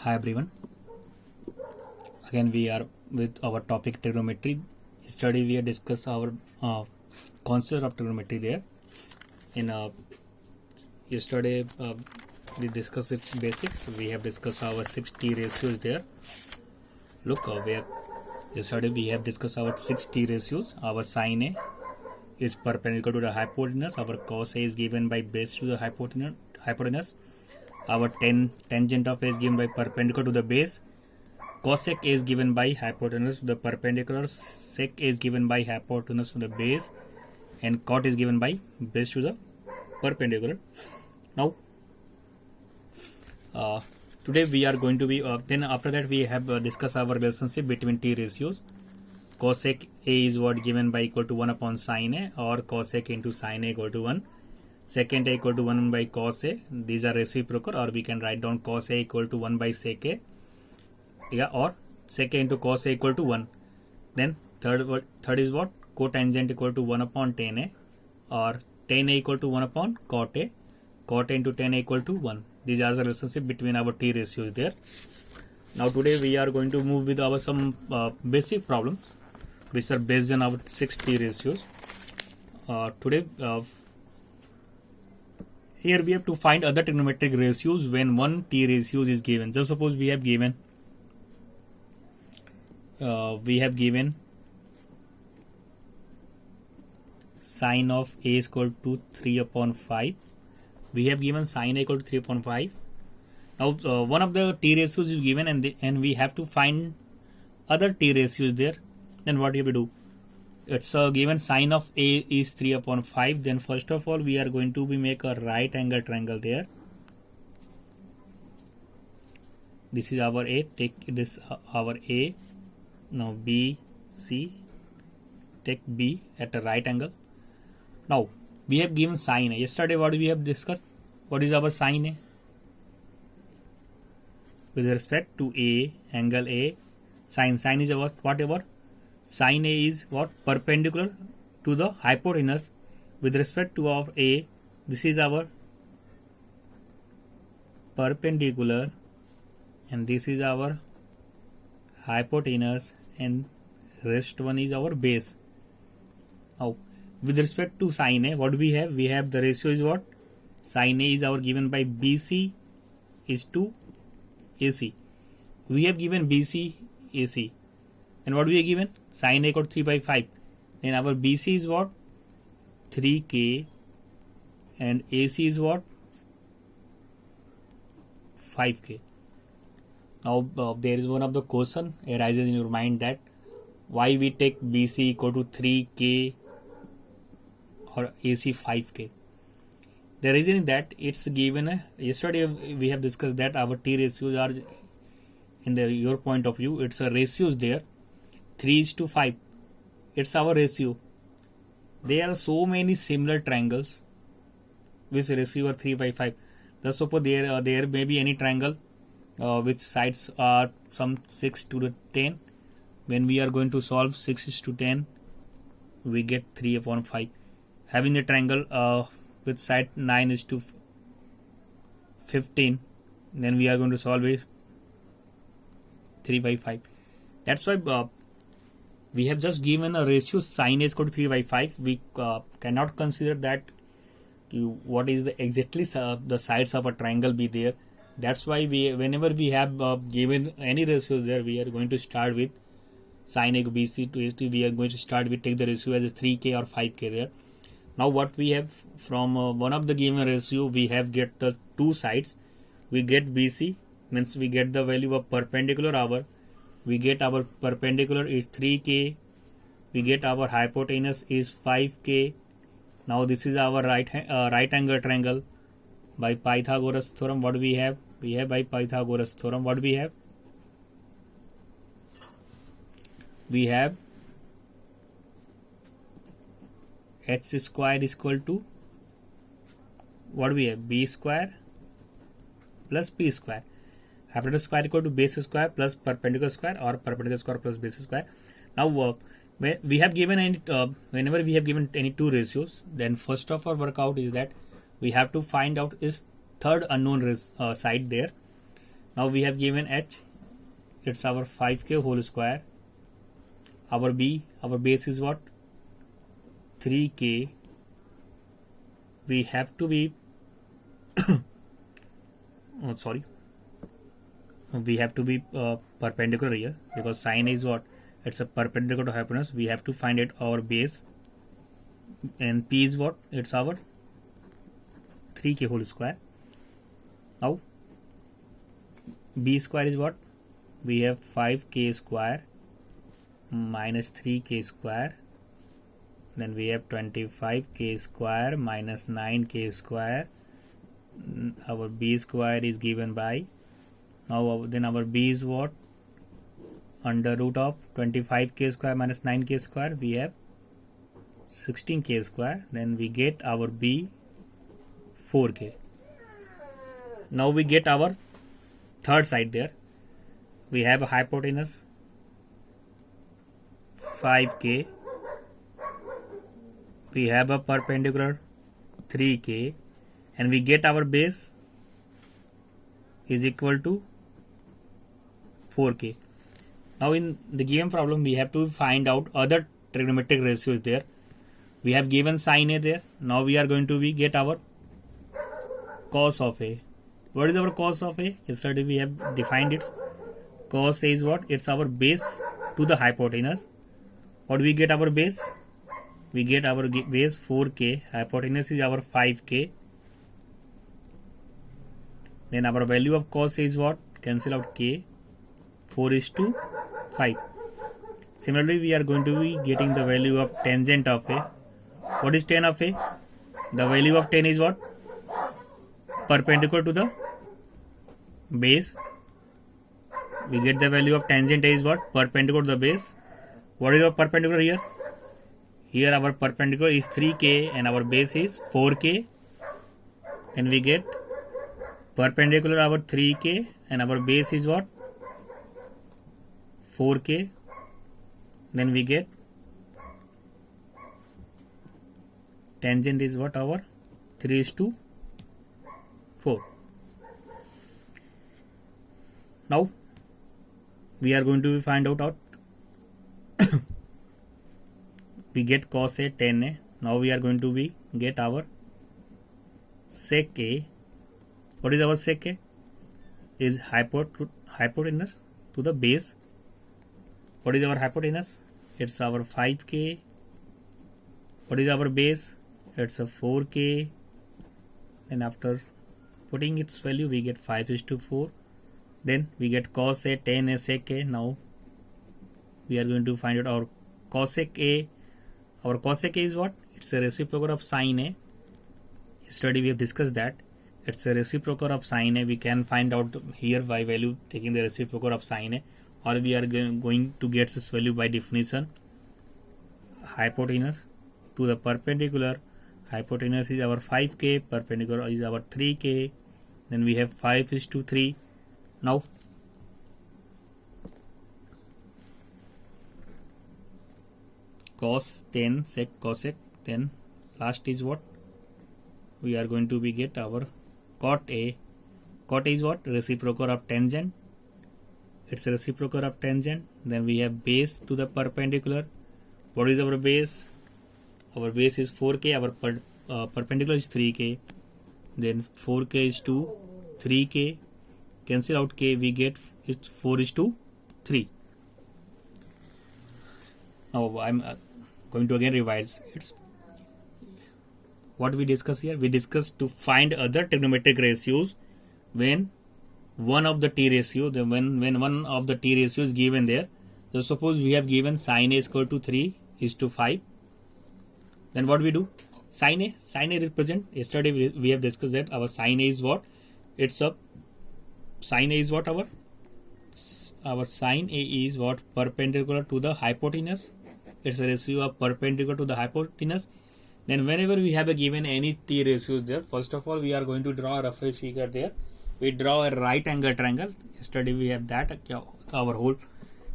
Hi everyone. Again we are with our topic trigonometry. Yesterday we had discussed our concept of trigonometry there. In yesterday we discussed its basics. We have discussed our 6t ratios there. Look, yesterday we have discussed our 6t ratios. Our sin A is perpendicular to the hypotenuse. Our cos A is given by base to the hypotenuse. Our tangent of A is given by perpendicular to the base. Cosec A is given by hypotenuse to the perpendicular. Sec A is given by hypotenuse to the base, and cot is given by base to the perpendicular. Now, today we are going to be then after that we have discussed our relationship between t ratios. Cosec A is what given by equal to 1 upon sin A, or cosec into sin A equal to 1. Secant A equal to 1 by cos A. These are reciprocal, or we can write down cos A equal to 1 by sec A. Yeah, or sec A into cos A equal to 1. Then third is what? Cotangent equal to 1 upon tan A, or tan A equal to 1 upon cot A. Cot A into tan A equal to 1. These are the relationship between our t ratios there. Now today we are going to move with our some basic problems which are based on our 6t ratios. Today here we have to find other trigonometric ratios when one t ratio is given. Just suppose we have given sine of A is equal to 3 upon 5. We have given sine A equal to 3 upon 5. Now one of the t ratios is given, and we have to find other t ratios there. Then what do we do? It's given sine of A is 3 upon 5. Then first of all we are going to make a right angle triangle there. This is our A. Take this our A. Now B, C. Take B at a right angle. Now we have given sine A. Yesterday what we have discussed? What is our sine A? With respect to A, angle A, sine is our whatever. Sine A is what? Perpendicular to the hypotenuse with respect to our A. This is our perpendicular, and this is our hypotenuse, and rest one is our base. Now with respect to sine A, what do we have? We have the ratio is what? Sine A is our given by BC is to AC. We have given BC AC, and what we have given? Sine A equal to 3 by 5. Then our BC is what? 3K, and AC is what? 5K. Now there is one of the question arises in your mind that why we take BC equal to 3K or AC 5K. The reason is that it's given yesterday we have discussed that our t ratios are in your point of view, it's a ratios there. 3:5. It's our ratio. There are so many similar triangles which ratio are 3 by 5. Let's suppose there may be any triangle which sides are some 6 to 10. When we are going to solve 6 to 10, we get 3 upon 5. Having a triangle with side 9 is to 15, then we are going to solve it 3 by 5. That's why we have just given a ratio sine A is equal to 3 by 5. We cannot consider that what is the exactly the sides of a triangle be there. That's why whenever we have given any ratios there, we are going to start with sine A BC to AC. We are going to start with take the ratio as a 3K or 5K there. Now what we have from one of the given ratio, we have get the two sides. We get BC, means we get the value of perpendicular hour. We get our perpendicular is 3K. We get our hypotenuse is 5K. Now this is our right angle triangle. By Pythagoras theorem, what do we have? We have by Pythagoras theorem, what do we have? We have h square is equal to what do we have? B square plus P square. Hypotenuse square equal to base square plus perpendicular square, or perpendicular square plus base square. Now we have given any whenever we have given any two ratios, then first of our workout is that we have to find out is third unknown side there. Now we have given h, it's our 5k whole square. Our b, our base is what? 3k. We have to be oh, sorry, we have to be perpendicular here, because sine is what? It's a perpendicular to hypotenuse. We have to find it our base, and p is what? It's our 3k whole square. Now b square is what? We have 5k square minus 3k square, then we have 25k square minus 9k square. Our b square is given by, now then our b is what? Under root of 25k square minus 9k square, we have 16k square. Then we get our b 4k. Now we get our third side there. We have a hypotenuse 5k. We have a perpendicular 3k, and we get our base is equal to 4k. Now in the given problem, we have to find out other trigonometric ratios there. We have given sine a there. Now we are going to get our cos of a. What is our cos of a? Yesterday we have defined it. Cos a is what? It's our base to the hypotenuse. What do we get our base? We get our base 4k. Hypotenuse is our 5k. Then our value of cos a is what? Cancel out k. 4:5. Similarly, we are going to be getting the value of tangent of a. What is tan of a? The value of tan is what? Perpendicular to the base. We get the value of tangent a is what? Perpendicular to the base. What is our perpendicular here? Here our perpendicular is 3k and our base is 4k. Then we get perpendicular our 3k and our base is what? 4k. Then we get tangent is what? Our 3:4. Now we are going to find out we get cos a tan a. Now we are going to get our sec a. What is our sec a? Is hypotenuse to the base. What is our hypotenuse? It's our 5k. What is our base? It's a 4k. And after putting its value, we get 5:4. Then we get cos a tan a sec a. Now we are going to find out our cosec a. Our cosec a is what? It's a reciprocal of sine a. Yesterday we have discussed that. It's a reciprocal of sine a. We can find out here by value taking the reciprocal of sine a, or we are going to get this value by definition. Hypotenuse to the perpendicular. Hypotenuse is our 5k, perpendicular is our 3k. Then we have 5:3. Now cos tan sec cosec. Then last is what? We are going to get our cot a. Cot a is what? Reciprocal of tangent. It's a reciprocal of tangent. Then we have base to the perpendicular. What is our base? Our base is 4k. Our perpendicular is 3k. Then 4k is 2. 3k. Cancel out k. We get it's 4:3. Now I'm going to again revise. It's what we discuss here. We discussed to find other trigonometric ratios when one of the t ratio, when one of the t ratio is given there. So suppose we have given sine a is equal to 3:5. Then what we do? Sine a represent. Yesterday we have discussed that our sine a is what? It's a sine a is what? Our sine a is what? Perpendicular to the hypotenuse. It's a ratio of perpendicular to the hypotenuse. Then whenever we have a given any t ratios there, first of all we are going to draw a reference figure there. We draw a right angle triangle. Yesterday we have that. Our whole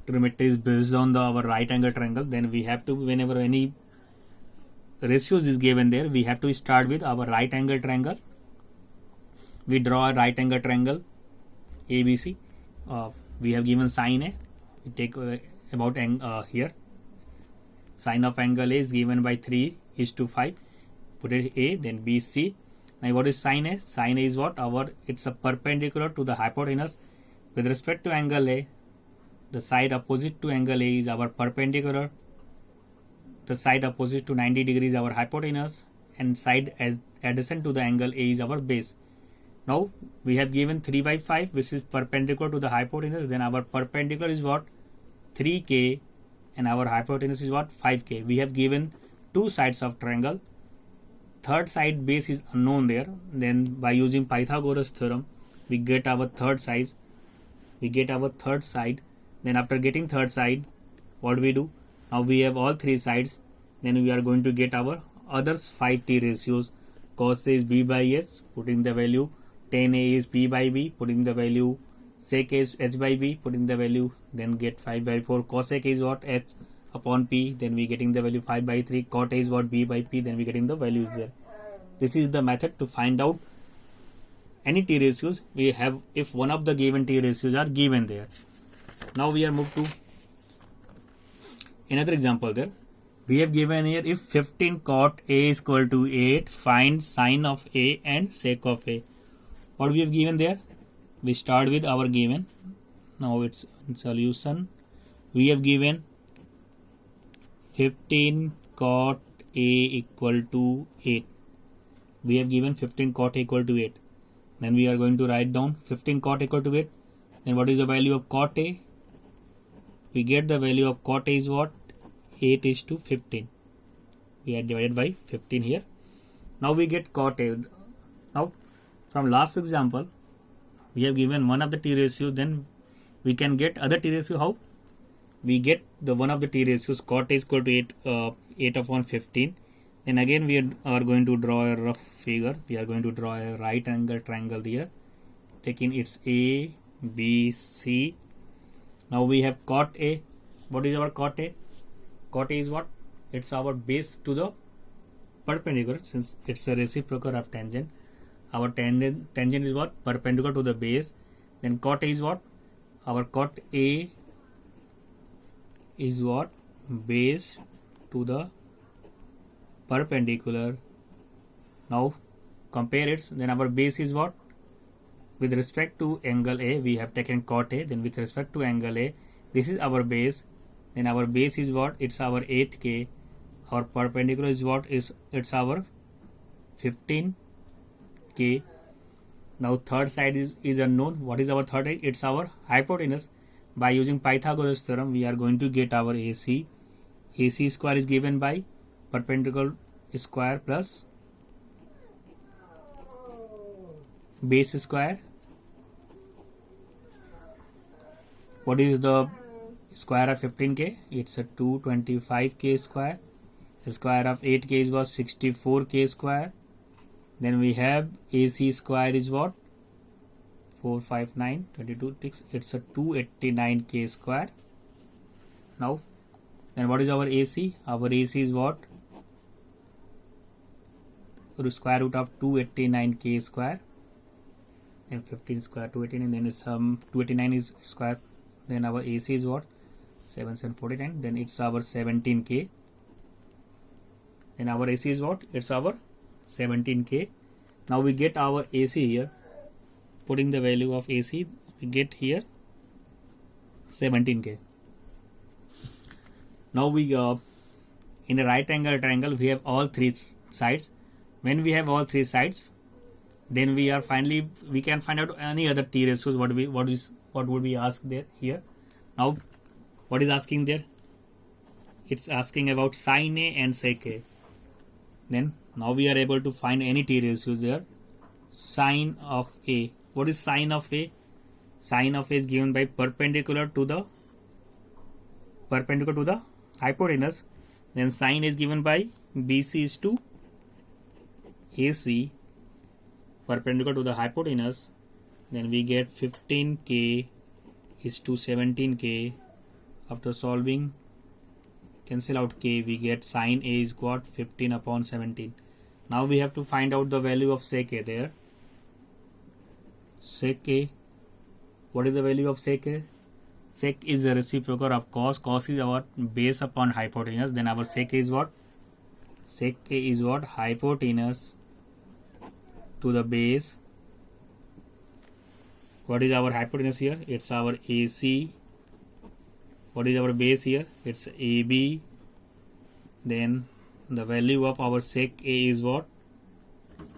trigonometry is based on our right angle triangle. Then we have to, whenever any ratios is given there, we have to start with our right angle triangle. We draw a right angle triangle. ABC. We have given sine A. We take about here. Sine of angle A is given by 3:5. Put it A, then BC. Now what is sine A? Sine A is what? It's a perpendicular to the hypotenuse. With respect to angle A, the side opposite to angle A is our perpendicular. The side opposite to 90 degrees is our hypotenuse, and side adjacent to the angle A is our base. Now we have given 3/5, which is perpendicular to the hypotenuse. Then our perpendicular is what? 3K, and our hypotenuse is what? 5K. We have given two sides of triangle. Third side base is unknown there. Then by using Pythagoras theorem, we get our third side. Then after getting third side, what do we do? Now we have all three sides. Then we are going to get our others 5t ratios. Cos A is B by S, putting the value. Tan A is P by B, putting the value. Sec A is H by B, putting the value. Then get 5/4. Cosec A is what? H upon P. Then we getting the value 5/3. Cot A is what? B by P. Then we getting the values there. This is the method to find out any t ratios we have if one of the given t ratios are given there. Now we are moved to another example there. We have given here if 15 cot A is equal to 8, find sine of A and sec of A. What we have given there? We start with our given. Now it's in solution. We have given 15 cot A equal to 8. We have given 15 cot A equal to 8. Then we are going to write down 15 cot equal to 8. Then what is the value of cot A? We get the value of cot A is what? 8:15. We are divided by 15 here. Now we get cot A. Now from last example, we have given one of the t ratios. Then we can get other t ratio. How? We get the one of the t ratios. Cot A is equal to 8/15. Then again we are going to draw a rough figure. We are going to draw a right angle triangle here, taking its A, B, C. Now we have cot A. What is our cot A? Cot A is what? It's our base to the perpendicular, since it's a reciprocal of tangent. Our tangent is what? Perpendicular to the base. Then cot A is what? Our cot A is what? Base to the perpendicular. Now compare it. Then our base is what? With respect to angle A, we have taken cot A. Then with respect to angle A, this is our base. Then our base is what? It's our 8K. Our perpendicular is what? It's our 15K. Now third side is unknown. What is our third side? It's our hypotenuse. By using Pythagoras theorem, we are going to get our AC. AC square is given by perpendicular square plus base square. What is the square of 15K? It's a 225K square. The square of 8K is what? 64K square. Then we have AC square is what? 459, 22, it's a 289K square. Now, then what is our AC? Our AC is what? Square root of 289K square. And 15 square 289. Then it's 289 is square. Then our AC is what? 749. Then it's our 17K. Then our AC is what? It's our 17K. Now we get our AC here. Putting the value of AC, we get here 17K. Now we in a right angle triangle, we have all three sides. When we have all three sides, then we can find out any other t ratios. What would we ask there here? Now what is asking there? It's asking about sine A and sec A. Then now we are able to find any t ratios there. Sine of A. What is sine of A? Sine of A is given by perpendicular to the hypotenuse. Then sine is given by BC is to AC, perpendicular to the hypotenuse. Then we get 15K is to 17K. After solving, cancel out K, we get sine A is what? 15/17. Now we have to find out the value of sec A there. Sec A What is the value of sec A? Sec is the reciprocal of cos. Cos is our base upon hypotenuse. Then our sec A is what? Sec A is what? Hypotenuse to the base. What is our hypotenuse here? It's our AC. What is our base here? It's AB. Then the value of our sec A is what?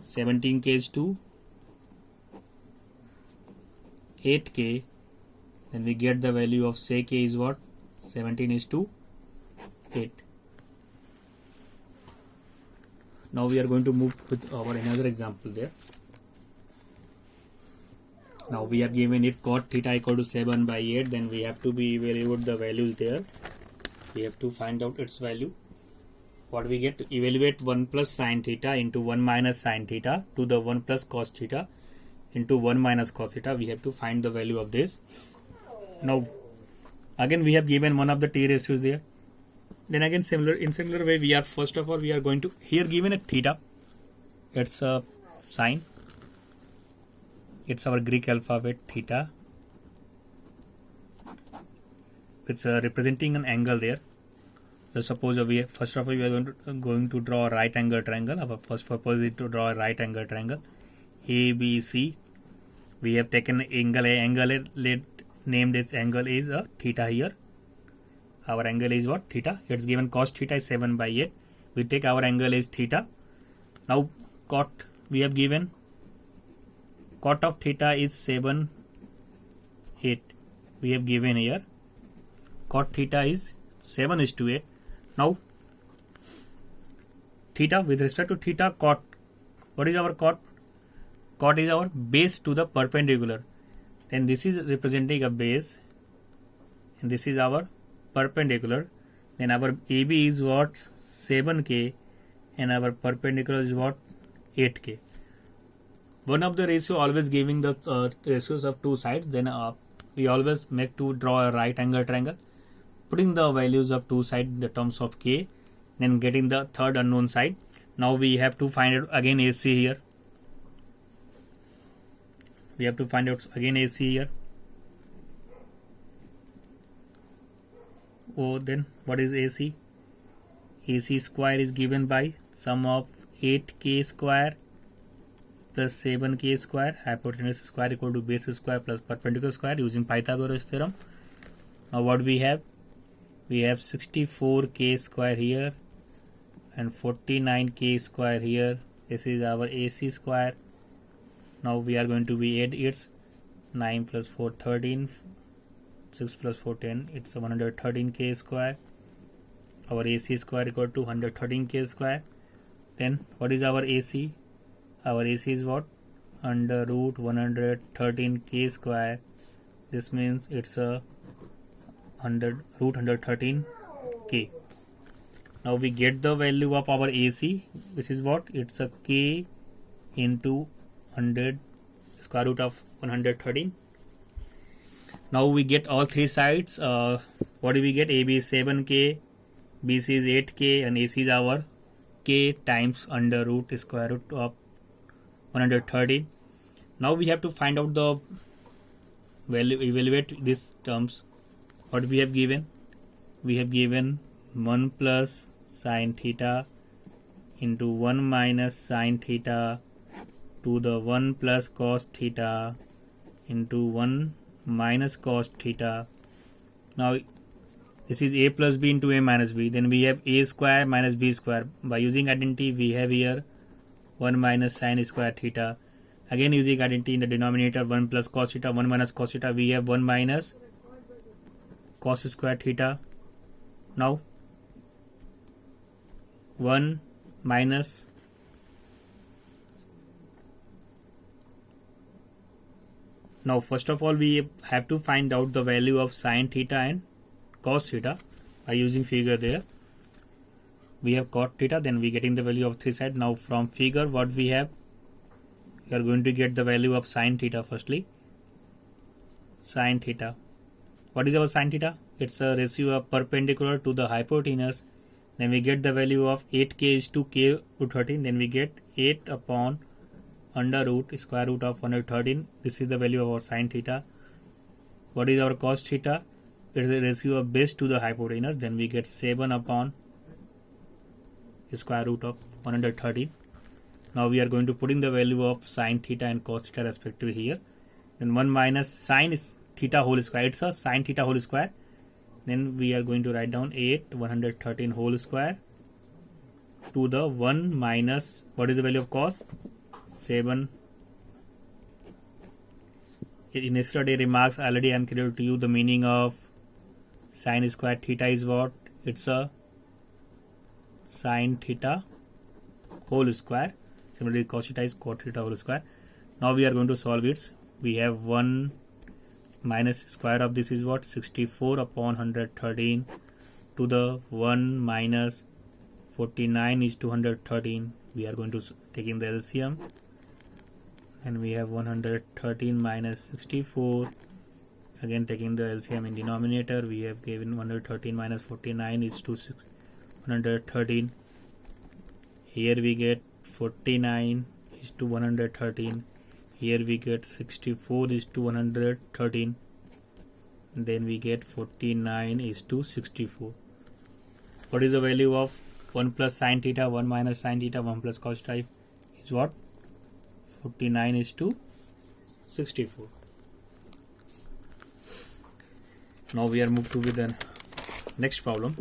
17k is to 8k. Then we get the value of sec A is what? 17 is to 8. Now we are going to move with our another example there. Now we have given if cot theta equal to 7 by 8, then we have to be evaluate the values there. We have to find out its value. What we get? Evaluate 1 plus sin theta into 1 minus sin theta to the 1 plus cos theta into 1 minus cos theta. We have to find the value of this. Now again we have given one of the t ratios there. Then again in similar way we are first of all we are going to here given a theta. It's a sine. It's our Greek alphabet theta. It's representing an angle there. So suppose we first of all we are going to draw a right angle triangle. Our first purpose is to draw a right angle triangle ABC. We have taken angle A. Angle A named its angle is a theta here. Our angle is what? Theta. It's given cos theta is 7 by 8. We take our angle is theta. Now cot we have given cot of theta is 7 8. We have given here cot theta is 7 is to 8. Now theta with respect to theta cot. What is our cot? Cot is our base to the perpendicular. Then this is representing a base and this is our perpendicular. Then our AB is what? 7k and our perpendicular is what? 8k. One of the ratio always giving the ratios of two sides. Then we always make to draw a right angle triangle, putting the values of two sides in the terms of k, then getting the third unknown side. Now we have to find out again AC here. We have to find out again AC here. Oh, then what is AC? AC square is given by sum of 8k square plus 7k square, hypotenuse square equal to base square plus perpendicular square using Pythagoras theorem. Now what we have? We have 64k square here and 49k square here. This is our AC square. Now we are going to be add its 9 plus 4 13, 6 plus 4 10. It's 113k square. Our AC square equal to 113k square. Then what is our AC? Our AC is what? Under root 113k square. This means it's a root 113k. Now we get the value of our AC, which is what? It's a k into 100 square root of 113. Now we get all three sides. What do we get? AB is 7k, BC is 8k and AC is our k times under root square root of 113. Now we have to find out the value, evaluate these terms. What we have given? We have given 1 plus sin theta into 1 minus sin theta to the 1 plus cos theta into 1 minus cos theta. Now this is a plus b into a minus b. Then we have a square minus b square. By using identity we have here 1 minus sin square theta. Again using identity in the denominator 1 plus cos theta, 1 minus cos theta. We have 1 minus cos square theta. Now 1 minus now first of all we have to find out the value of sin theta and cos theta by using figure there. We have cot theta, then we getting the value of three side. Now from figure what we have? We are going to get the value of sin theta firstly. Sin theta. What is our sin theta? It's a ratio of perpendicular to the hypotenuse. Then we get the value of 8k is to k root 13. Then we get 8 upon under root square root of 113. This is the value of our sin theta. what is our cos theta? It is the ratio of base to the hypotenuse. Then we get 7 upon square root of 113. Now we are going to put in the value of sine theta and cos theta respectively here. Then 1 minus sine theta whole square. It's a sine theta whole square. Then we are going to write down 8 113 whole square to the 1 minus, what is the value of cos? 7. In yesterday remarks already I am clear to you the meaning of sine square theta is what? It's a sine theta whole square. Similarly cos theta is cot theta whole square. Now we are going to solve it. We have 1 minus square of this is what? 64 upon 113 to the 1 minus 49 is 213. We are going to take in the LCM, and we have 113 minus 64. Again taking the LCM in denominator, we have given 113 minus 49 is 113. Here we get 49 is to 113. Here we get 64 is to 113. Then we get 49 is to 64. What is the value of 1 plus sine theta, 1 minus sine theta, 1 plus cos theta is what? 49 is to 64. Now we are moved to with the next problem.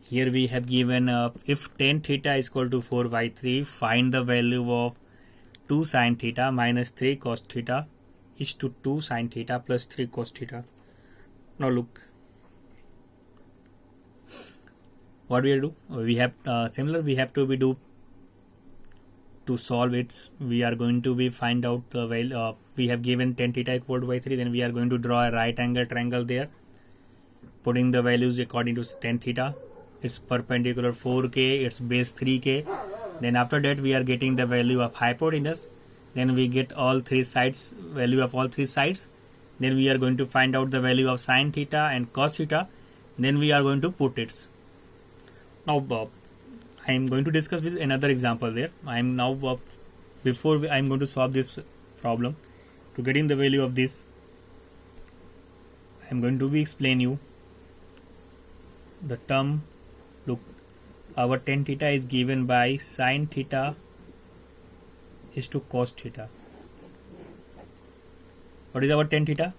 Here we have given if tan theta is equal to 4 by 3, find the value of 2 sine theta minus 3 cos theta is to 2 sine theta plus 3 cos theta. Now look, what we do? We have similar. We have to be do to solve it. We are going to be find out the value. We have given tan theta equal to by 3. Then we are going to draw a right angle triangle there, putting the values according to tan theta. It's perpendicular 4k. It's base 3k. Then after that we are getting the value of hypotenuse. Then we get all three sides, value of all three sides. Then we are going to find out the value of sine theta and cos theta. Then we are going to put it. Now I am going to discuss with another example there. I am now before I am going to solve this problem, to getting the value of this, I am going to be explain you the term. Look, our tan theta is given by sine theta is to cos theta. What is our tan theta?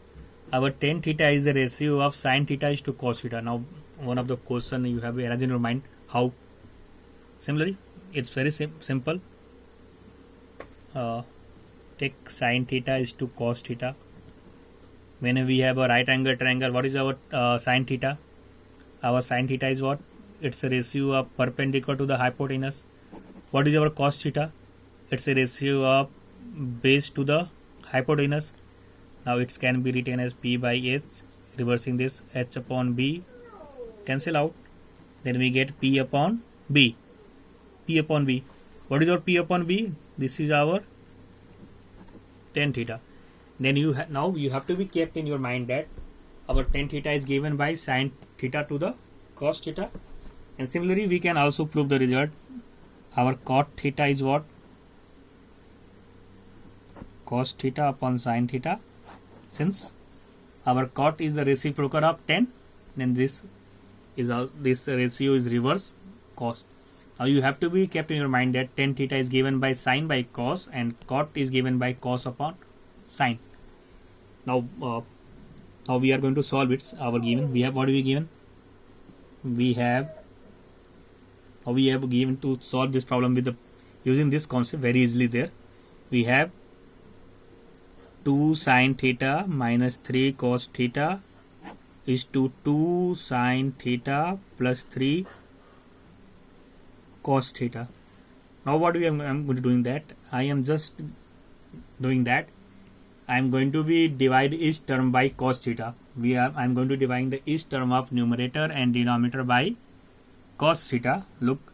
Our tan theta is the ratio of sine theta is to cos theta. Now one of the question you have arranged in your mind, how? Similarly, it's very simple. Take sine theta is to cos theta. When we have a right angle triangle, what is our sine theta? Our sine theta is what? It's a ratio of perpendicular to the hypotenuse. What is our cos theta? It's a ratio of base to the hypotenuse. Now it can be written as P by H. Reversing this, H upon B cancel out. Then we get P upon B. P upon B. What is our P upon B? This is our tan theta. Then now you have to be kept in your mind that our tan theta is given by sine theta to the cos theta. And similarly, we can also prove the result. Our cot theta is what? Cos theta upon sine theta. Since our cot is the reciprocal of tan, then this ratio is reverse cos. Now you have to be kept in your mind that tan theta is given by sine by cos, and cot is given by cos upon sine. Now we are going to solve it. Our given, we have what we given? We have given to solve this problem with using this concept very easily there. We have 2 sine theta minus 3 cos theta is to 2 sine theta plus 3 cos theta. Now what I am going to doing that? I am just doing that. I am going to be divide each term by cos theta. I am going to divide the each term of numerator and denominator by cos theta. Look,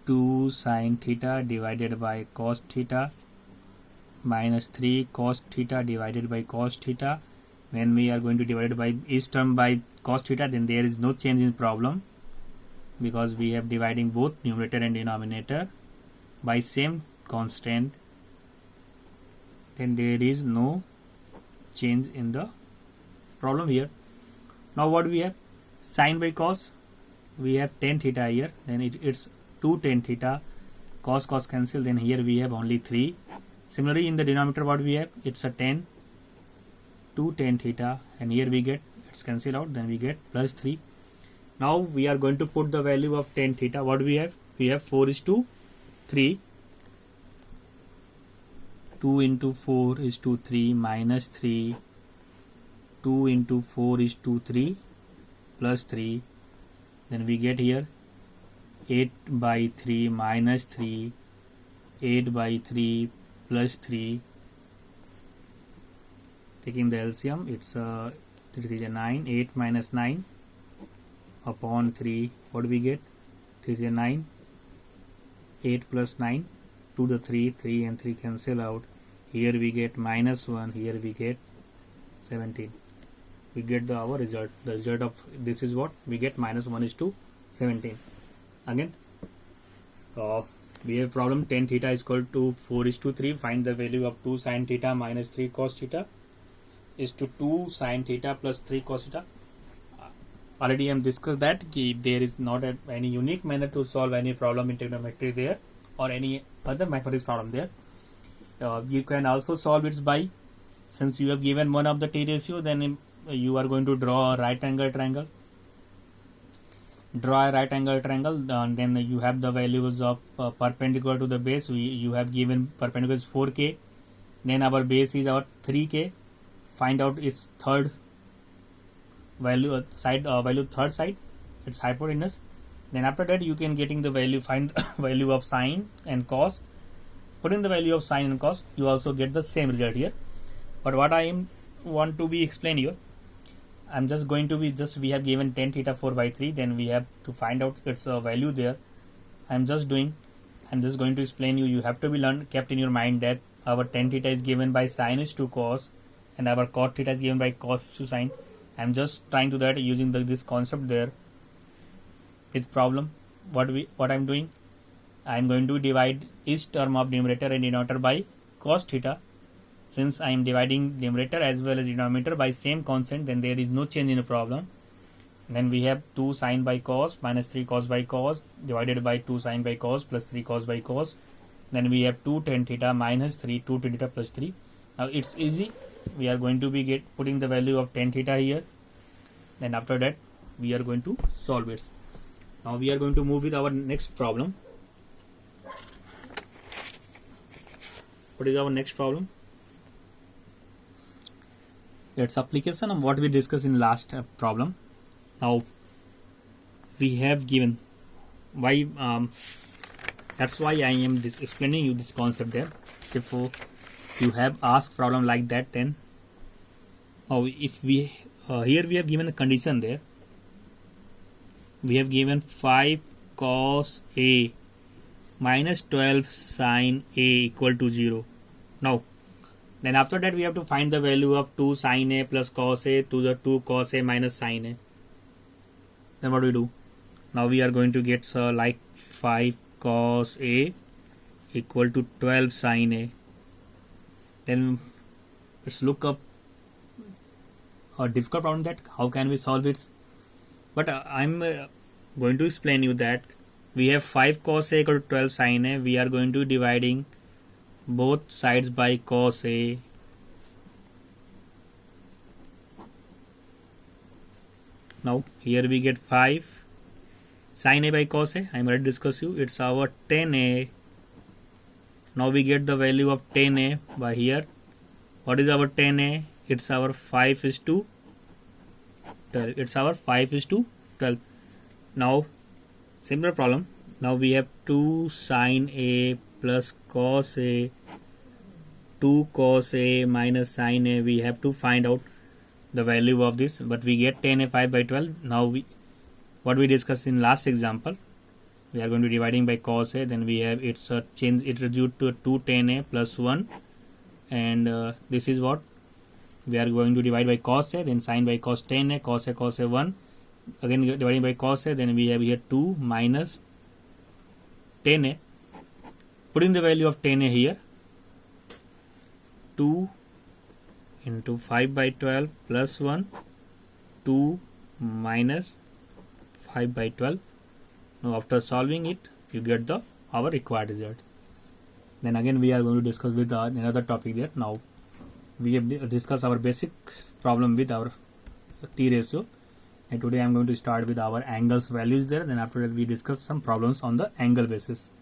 2 sine theta divided by cos theta minus 3 cos theta divided by cos theta. When we are going to divide it by each term by cos theta, then there is no change in problem, because we have dividing both numerator and denominator by same constant. Then there is no change in the problem here. Now what we have? Sine by cos. We have tan theta here. Then it's 2 tan theta. Cos cancel. Then here we have only 3. Similarly in the denominator what we have? It's a 10. 2 tan theta. And here we get, it's cancel out. Then we get plus 3. Now we are going to put the value of tan theta. What we have? We have 4:3. 2 into 4 is to 3 minus 3. 2 into 4 is to 3 plus 3. Then we get here 8 by 3 minus 3. 8 by 3 plus 3. Taking the LCM, it's 3 is a 9. 8 minus 9 upon 3. What do we get? 3 is a 9. 8 plus 9. 2 the 3. 3 and 3 cancel out. Here we get minus 1. Here we get 17. We get our result. The result of this is what? We get minus 1 is to 17. Again, we have problem tan theta is equal to 4:3. Find the value of 2 sin theta minus 3 cos theta is to 2 sin theta plus 3 cos theta. Already I have discussed that there is not any unique manner to solve any problem in trigonometry there or any other mathematics problem there. You can also solve it by, since you have given one of the t ratio, then you are going to draw a right angle triangle. Draw a right angle triangle, then you have the values of perpendicular to the base. You have given perpendicular is 4k, then our base is our 3k. Find out its third value, third side, its hypotenuse. Then after that you can getting the value, find value of sine and cos. Put in the value of sine and cos, you also get the same result here. But what I want to be explain here, I'm just going to be we have given tan theta 4/3, then we have to find out its value there. I'm just going to explain you. You have to be kept in your mind that our tan theta is given by sine is to cos and our cot theta is given by cos to sine. I'm just trying to that using this concept there. This problem, what I'm doing, I'm going to divide each term of numerator and denominator by cos theta. Since I am dividing numerator as well as denominator by same constant, then there is no change in the problem. Then we have 2 sine by cos minus 3 cos by cos divided by 2 sine by cos plus 3 cos by cos. Then we have 2 tan theta minus 3 2 tan theta plus 3. Now it's easy. We are going to be putting the value of tan theta here. Then after that we are going to solve it. Now we are going to move with our next problem. What is our next problem? It's application of what we discussed in last problem. Now we have given why, that's why I am explaining you this concept there. If you have asked problem like that, then if we here we have given a condition there. We have given 5 cos a minus 12 sin a equal to 0. Now then after that we have to find the value of 2 sin a plus cos a to the 2 cos a minus sin a. Then what do we do? Now we are going to get like 5 cos a equal to 12 sin a. Then let's look up a difficult problem that how can we solve it. But I'm going to explain you that we have 5 cos a equal to 12 sin a. We are going to dividing both sides by cos a. Now here we get 5 sin a by cos a. I am already discussed you. It's our tan a. Now we get the value of tan a by here. What is our tan a? It's our 5:12. It's our 5:12. Now similar problem. Now we have 2 sin a plus cos a, 2 cos a minus sin a. We have to find out the value of this, but we get tan a 5/12. Now what we discussed in last example, we are going to be dividing by cos a. Then we have it's a change, it reduced to 2 tan a plus 1, and this is what we are going to divide by cos a, then sin by cos tan a, cos a 1, again dividing by cos a. Then we have here 2 minus tan a. Putting the value of tan a here, 2 into 5 by 12 plus 1, 2 minus 5 by 12. Now after solving it, you get the our required result. Then again we are going to discuss with another topic there. Now we have discussed our basic problem with our T ratio, and today I am going to start with our angles values there. Then after that we discuss some problems on the angle basis.